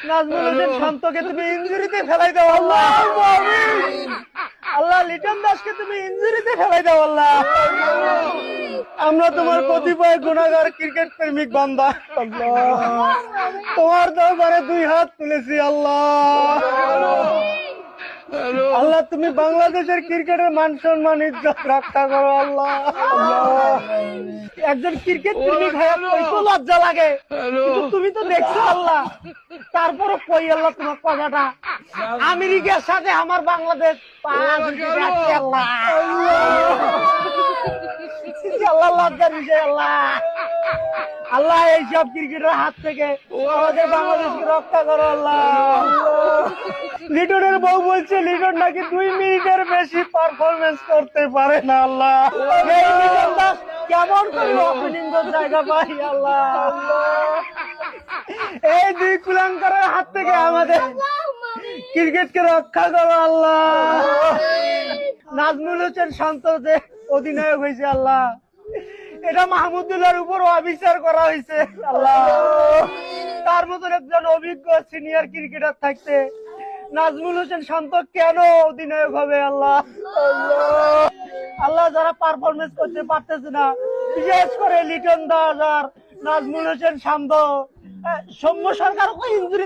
নাজমুল হোসেন শান্তকে তুমি ইনজুরিতে ফেলাই দাও আল্লাহ। আল্লাহ লিটন দাসকে তুমি ইনজুরিতে ফেলাই দাও আল্লাহ। আমরা তোমার কতিপয় গুনাহগার ক্রিকেট প্রেমিক বান্দা আল্লাহ, তোমার দরবারে দুই হাত তুলেছি আল্লাহ। আল্লাহ তুমি বাংলাদেশের ক্রিকেটের মান সম্মান ইজ্জত রক্ষা করো আল্লাহ। একজন ক্রিকেট প্রেমিক হয়ে কত লজ্জা লাগে, কিন্তু তুমি তো দেখছো আল্লাহ। তারপরে কই আল্লাহ তোমার কথাটা, আমেরিকার সাথে আমার বাংলাদেশ 5 উইকেটে আছে আল্লাহ। আল্লাহ লজ্জার বিষয় আল্লাহ। আল্লাহ এইসব ক্রিকেটের হাত থেকে আমাদের বাংলাদেশকে রক্ষা করো আল্লাহ। লিটনের বউ বলছে লিটন নাকি 2 মিনিটের বেশি পারফরমেন্স করতে পারে না আল্লাহ। এই লিটন দাস কেমন করে ওপেনিং জায়গা পাই আল্লাহ। এই দুই কুলাঙ্কারের হাত থেকে আমাদের ক্রিকেটকে রক্ষা করো আল্লাহ। নাজমুল হোসেন শান্ত যে অধিনায়ক হয়েছে আল্লাহ, এটা মাহমুদুল্লাহর উপর অবিচার করা হয়েছে আল্লাহ। তার মতন একজন অভিজ্ঞ সিনিয়র ক্রিকেটার থাকতে নাজমুল হোসেন শান্ত কেন অধিনায়ক হবে আল্লাহ। আল্লাহ যারা পারফরমেন্স করতে পারতেছে না, বিশেষ করে লিটন দাস আর নাজমুল হোসেন শান্ত, সৌম্য সরকার ইনজুরি